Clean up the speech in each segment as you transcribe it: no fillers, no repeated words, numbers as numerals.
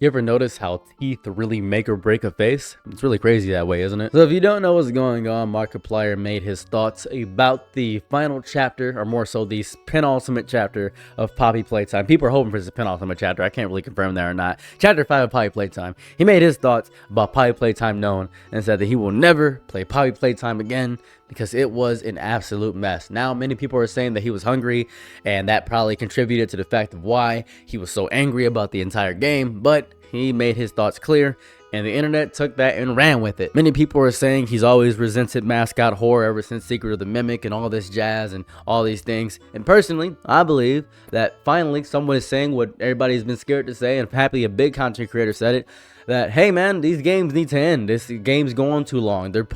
You ever notice how teeth really make or break a face? It's really crazy that way, isn't it? So if you don't know what's going on, Markiplier made his thoughts about the final chapter, or more so the penultimate chapter of Poppy Playtime. People are hoping for this penultimate chapter. I can't really confirm that or not. Chapter 5 of Poppy Playtime. He made his thoughts about Poppy Playtime known and said that he will never play Poppy Playtime again because it was an absolute mess. Now, many people are saying that he was hungry, and that probably contributed to the fact of why he was so angry about the entire game, but he made his thoughts clear, and the internet took that and ran with it. Many people are saying he's always resented mascot horror ever since Secret of the Mimic and all this jazz and all these things. And personally, I believe that finally someone is saying what everybody's been scared to say, and happily a big content creator said it, that, hey man, these games need to end. This game's going too long. They're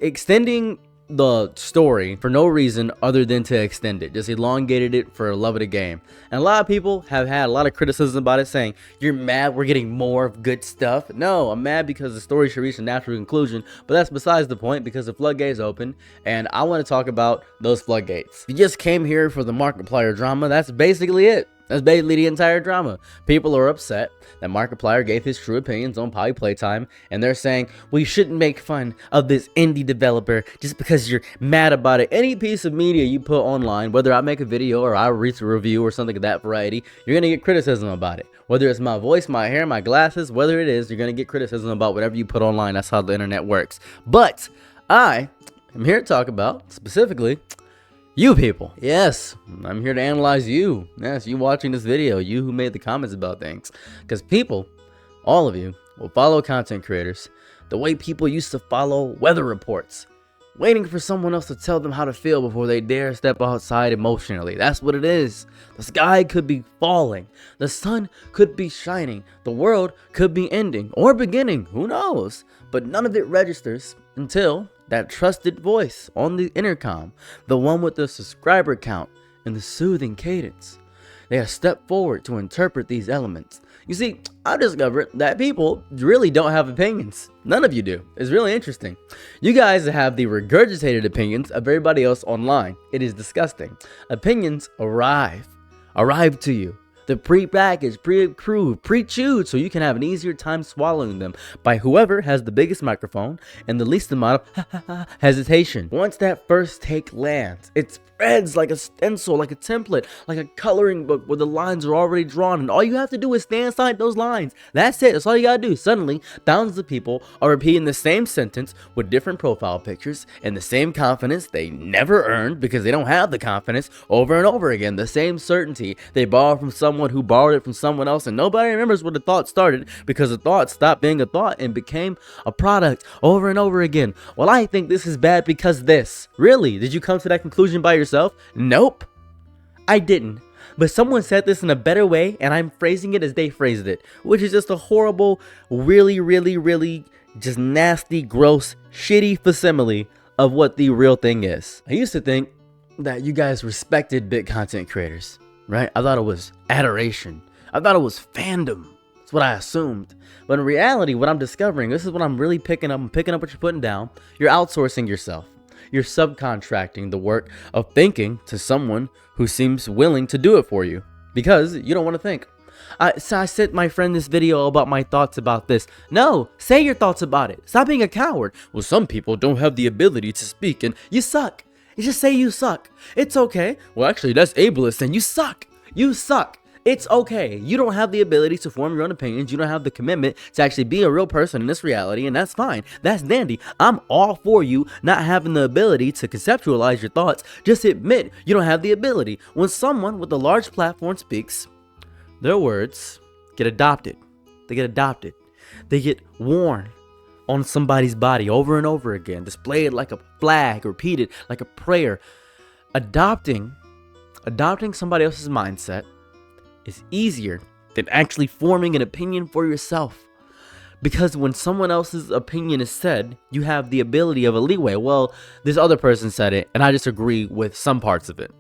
extending the story for no reason other than to extend it, just elongated it for the love of the game. And a lot of people have had a lot of criticism about it, saying you're mad we're getting more of good stuff. No, I'm mad because the story should reach a natural conclusion, but that's besides the point because the floodgates open, and I want to talk about those floodgates. If you just came here for the Markiplier drama, that's basically it. That's basically the entire drama. People are upset that Markiplier gave his true opinions on Poppy Playtime, and they're saying we shouldn't make fun of this indie developer just because you're mad about it. Any piece of media you put online, whether I make a video or I read a review or something of that variety, you're gonna get criticism about it. Whether it's my voice, my hair, my glasses, whether it is, you're gonna get criticism about whatever you put online. That's how the internet works. But I am here to talk about specifically you people. Yes, I'm here to analyze you. Yes, you watching this video, you who made the comments about things. Because people, all of you, will follow content creators the way people used to follow weather reports, waiting for someone else to tell them how to feel before they dare step outside emotionally. That's what it is. The sky could be falling. The sun could be shining. The world could be ending or beginning. Who knows? But none of it registers until that trusted voice on the intercom, the one with the subscriber count and the soothing cadence. They have stepped forward to interpret these elements. You see, I've discovered that people really don't have opinions. None of you do. It's really interesting. You guys have the regurgitated opinions of everybody else online. It is disgusting. Opinions arrive to you. The pre-packaged, pre-approved, pre-chewed, so you can have an easier time swallowing them by whoever has the biggest microphone and the least amount of hesitation. Once that first take lands, it spreads like a stencil, like a template, like a coloring book where the lines are already drawn, and all you have to do is stand inside those lines. That's it. That's all you gotta do. Suddenly, thousands of people are repeating the same sentence with different profile pictures and the same confidence they never earned because they don't have the confidence over and over again. The same certainty they borrowed from someone who borrowed it from someone else, and nobody remembers where the thought started because the thought stopped being a thought and became a product over and over again. Well, I think this is bad because this. Really? Did you come to that conclusion by yourself? Nope. I didn't. But someone said this in a better way, and I'm phrasing it as they phrased it, which is just a horrible, really just nasty, gross, shitty facsimile of what the real thing is. I used to think that you guys respected big content creators, right? I thought it was adoration. I thought it was fandom. That's what I assumed. But in reality, what I'm discovering, this is what I'm really picking up. I'm picking up what you're putting down. You're outsourcing yourself. You're subcontracting the work of thinking to someone who seems willing to do it for you because you don't want to think. So I sent my friend this video about my thoughts about this. No, say your thoughts about it. Stop being a coward. Well, some people don't have the ability to speak and you suck. You just say you suck. It's okay. Well, actually, that's ableist and you suck. You suck. It's okay. You don't have the ability to form your own opinions. You don't have the commitment to actually be a real person in this reality, and that's fine. That's dandy. I'm all for you not having the ability to conceptualize your thoughts. Just admit you don't have the ability. When someone with a large platform speaks, their words get adopted. They get adopted. They get worn on somebody's body over and over again, displayed like a flag, repeated like a prayer. Adopting somebody else's mindset is easier than actually forming an opinion for yourself. Because when someone else's opinion is said, you have the ability of a leeway. Well, this other person said it, and I disagree with some parts of it.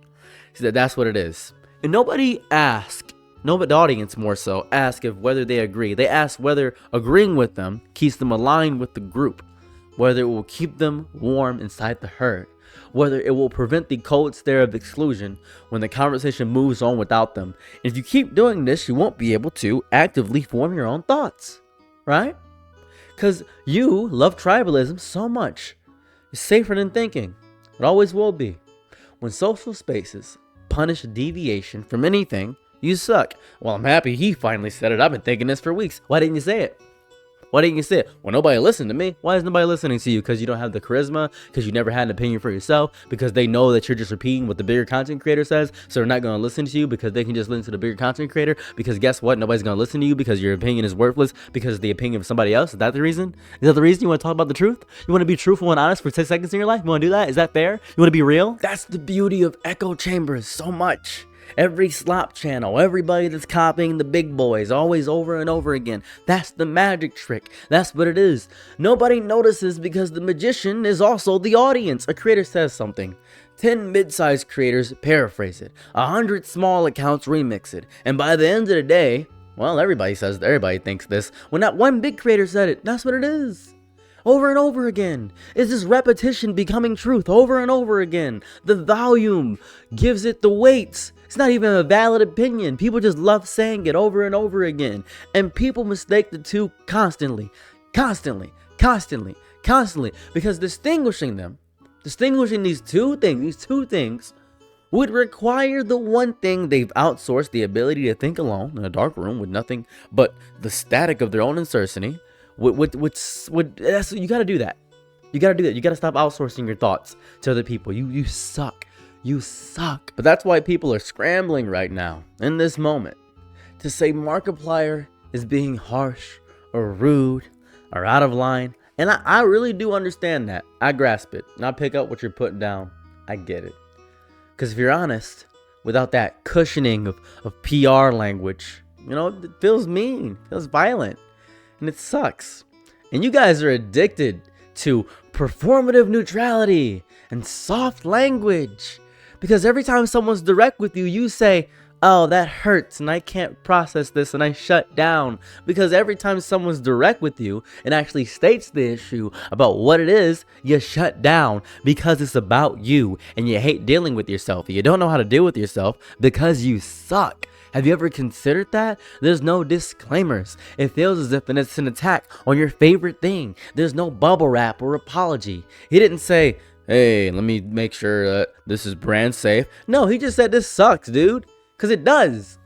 So that's what it is. And nobody asked, the audience more so, ask if whether they agree. They ask whether agreeing with them keeps them aligned with the group, whether it will keep them warm inside the herd. whether it will prevent the cold stare of exclusion when the conversation moves on without them. And if you keep doing this, you won't be able to actively form your own thoughts, right? Because you love tribalism so much. It's safer than thinking. It always will be. When social spaces punish deviation from anything, you suck. Well, I'm happy he finally said it. I've been thinking this for weeks. Why didn't you say it? Why didn't you say it? Well, nobody listened to me. Why is nobody listening to you? Because you don't have the charisma? Because you never had an opinion for yourself? Because they know that you're just repeating what the bigger content creator says, so they're not going to listen to you because they can just listen to the bigger content creator? Because guess what? Nobody's going to listen to you because your opinion is worthless because of the opinion of somebody else? Is that the reason? Is that the reason you want to talk about the truth? You want to be truthful and honest for 10 seconds in your life? You want to do that? Is that fair? You want to be real? That's the beauty of echo chambers so much. Every slop channel, everybody that's copying the big boys, always over and over again. That's the magic trick. That's what it is. Nobody notices because the magician is also the audience. A creator says something. 10 mid-sized creators paraphrase it. 100 small accounts remix it. And by the end of the day, well, everybody thinks this. When not one big creator said it, that's what it is. Over and over again. It's this repetition becoming truth over and over again. The volume gives it the weight. It's not even a valid opinion. People just love saying it over and over again. And people mistake the two constantly. Because distinguishing these two things, would require the one thing they've outsourced, the ability to think alone in a dark room with nothing but the static of their own uncertainty. You gotta do that. You gotta stop outsourcing your thoughts to other people. You suck. You suck. But that's why people are scrambling right now, in this moment, to say Markiplier is being harsh or rude or out of line. And I really do understand that. I grasp it. And I pick up what you're putting down. I get it. Because if you're honest, without that cushioning of PR language, it feels mean, feels violent, and it sucks. And you guys are addicted to performative neutrality and soft language. Because every time someone's direct with you, you say, oh, that hurts and I can't process this, and I shut down. Because every time someone's direct with you and actually states the issue about what it is, you shut down because it's about you and you hate dealing with yourself. You don't know how to deal with yourself because you suck. Have you ever considered that? There's no disclaimers. It feels as if it's an attack on your favorite thing. There's no bubble wrap or apology. He didn't say, hey, let me make sure that this is brand safe. No, he just said this sucks, dude. Because it does.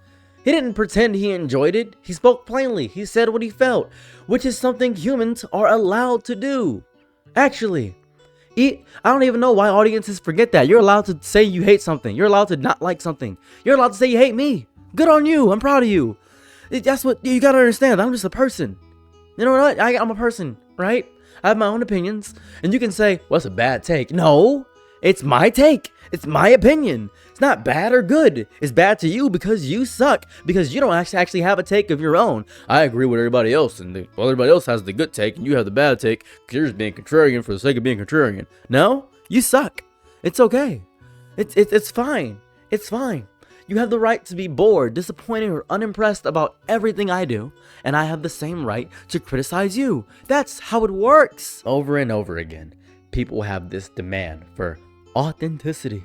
He didn't pretend he enjoyed it. He spoke plainly. He said what he felt, which is something humans are allowed to do. Actually, I don't even know why audiences forget that. You're allowed to say you hate something. You're allowed to not like something. You're allowed to say you hate me. Good on you. I'm proud of you. That's what you gotta understand. I'm just a person. You know what? I'm a person, right? I have my own opinions. And you can say, well, it's a bad take. No, it's my take. It's my opinion. It's not bad or good. It's bad to you because you suck. Because you don't actually have a take of your own. I agree with everybody else. And everybody else has the good take and you have the bad take because you're just being contrarian for the sake of being contrarian. No, you suck. It's okay. It's fine. It's fine. You have the right to be bored, disappointed, or unimpressed about everything I do, and I have the same right to criticize you. That's how it works. Over and over again, people have this demand for authenticity.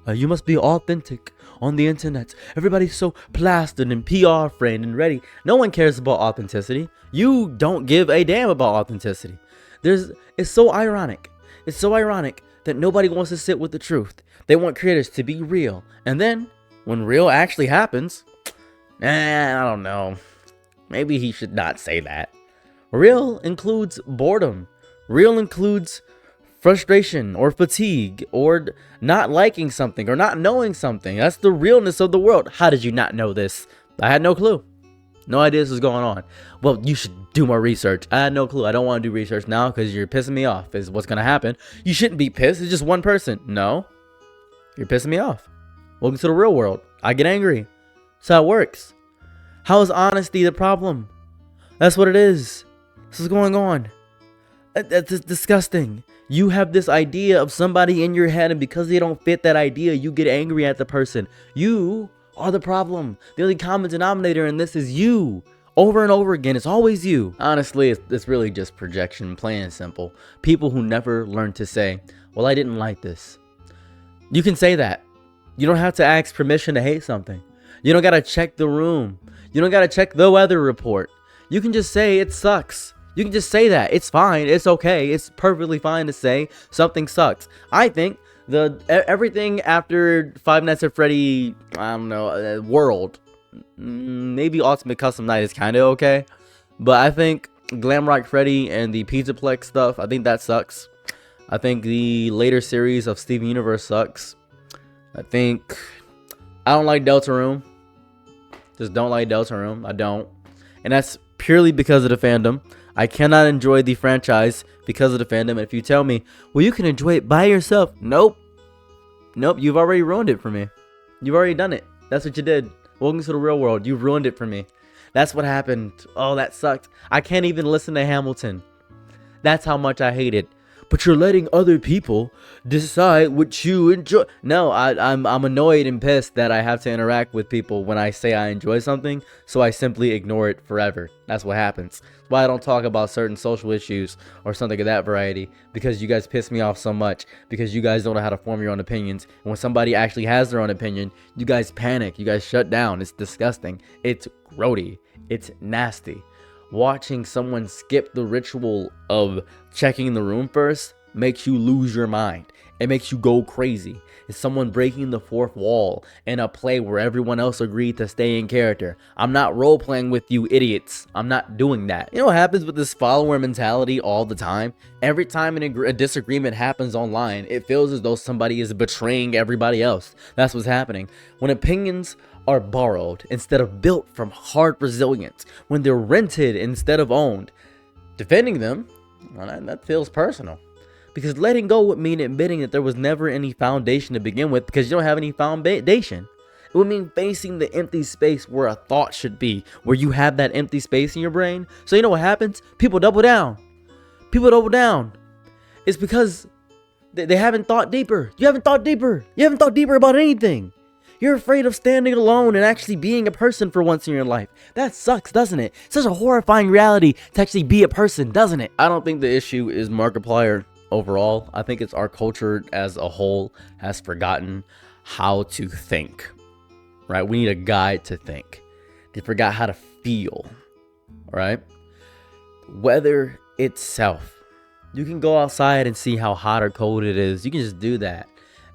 You must be authentic on the internet. Everybody's so plastered and PR framed and ready. No one cares about authenticity. You don't give a damn about authenticity. It's so ironic. It's so ironic that nobody wants to sit with the truth. They want creators to be real, and then when real actually happens, I don't know. Maybe he should not say that. Real includes boredom. Real includes frustration or fatigue or not liking something or not knowing something. That's the realness of the world. How did you not know this? I had no clue. No idea this was going on. Well, you should do more research. I had no clue. I don't want to do research now because you're pissing me off is what's going to happen. You shouldn't be pissed. It's just one person. No. You're pissing me off. Welcome to the real world. I get angry. That's how it works. How is honesty the problem? That's what it is. This is going on. That's disgusting. You have this idea of somebody in your head, and because they don't fit that idea, you get angry at the person. You are the problem. The only common denominator in this is you. Over and over again, it's always you. Honestly, it's really just projection, plain and simple. People who never learn to say, well, I didn't like this. You can say that. You don't have to ask permission to hate something. You don't gotta check the room. You don't gotta check the weather report. You can just say it sucks. You can just say that. It's fine. It's okay. It's perfectly fine to say something sucks. I think everything after Five Nights at Freddy, I don't know, World, maybe Ultimate Custom Night is kind of okay. But I think Glamrock Freddy and the Pizzaplex stuff, I think that sucks. I think the later series of Steven Universe sucks. I don't like Deltarune. Just don't like Deltarune. I don't. And that's purely because of the fandom. I cannot enjoy the franchise because of the fandom. And if you tell me, well, you can enjoy it by yourself. Nope. Nope, you've already ruined it for me. You've already done it. That's what you did. Welcome to the real world. You've ruined it for me. That's what happened. Oh, that sucked. I can't even listen to Hamilton. That's how much I hate it. But you're letting other people decide what you enjoy. No, I'm annoyed and pissed that I have to interact with people when I say I enjoy something, so I simply ignore it forever. That's what happens. That's why I don't talk about certain social issues or something of that variety, because you guys piss me off so much, because you guys don't know how to form your own opinions. And when somebody actually has their own opinion, you guys panic. You guys shut down. It's disgusting. It's grody. It's nasty. Watching someone skip the ritual of checking the room first makes you lose your mind. It makes you go crazy. It's someone breaking the fourth wall in a play where everyone else agreed to stay in character. I'm not role-playing with you idiots. I'm not doing that. You know what happens with this follower mentality all the time? Every time a disagreement happens online, it feels as though somebody is betraying everybody else. That's what's happening. When opinions are borrowed instead of built from hard resilience, when they're rented instead of owned, defending them, well, that feels personal. Because letting go would mean admitting that there was never any foundation to begin with, because you don't have any foundation. It would mean facing the empty space where a thought should be, where you have that empty space in your brain. So you know what happens? People double down. People double down. It's because they haven't thought deeper. You haven't thought deeper. You haven't thought deeper about anything. You're afraid of standing alone and actually being a person for once in your life. That sucks, doesn't it? It's such a horrifying reality to actually be a person, doesn't it? I don't think the issue is Markiplier overall. I think it's our culture as a whole has forgotten how to think, right? We need a guide to think. They forgot how to feel, right? Weather itself. You can go outside and see how hot or cold it is. You can just do that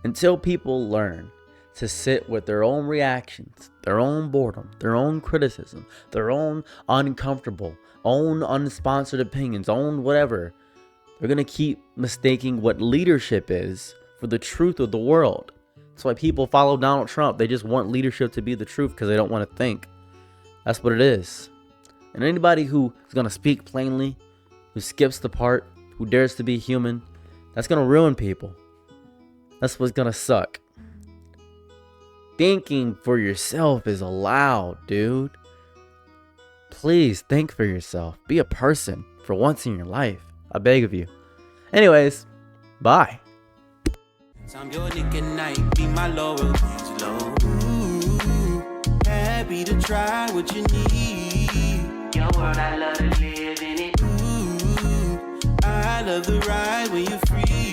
until people learn to sit with their own reactions, their own boredom, their own criticism, their own uncomfortable, own unsponsored opinions, own whatever. They're going to keep mistaking what leadership is for the truth of the world. That's why people follow Donald Trump. They just want leadership to be the truth because they don't want to think. That's what it is. And anybody who is going to speak plainly, who skips the part, who dares to be human, that's going to ruin people. That's what's going to suck. Thinking for yourself is allowed, dude. Please think for yourself. Be a person for once in your life. I beg of you. Anyways, bye. I'm your nigga night, be my Laurel Angelo. Ooh, happy to try what you need. Your world, I love to live in it. Ooh, I love the ride when you're free.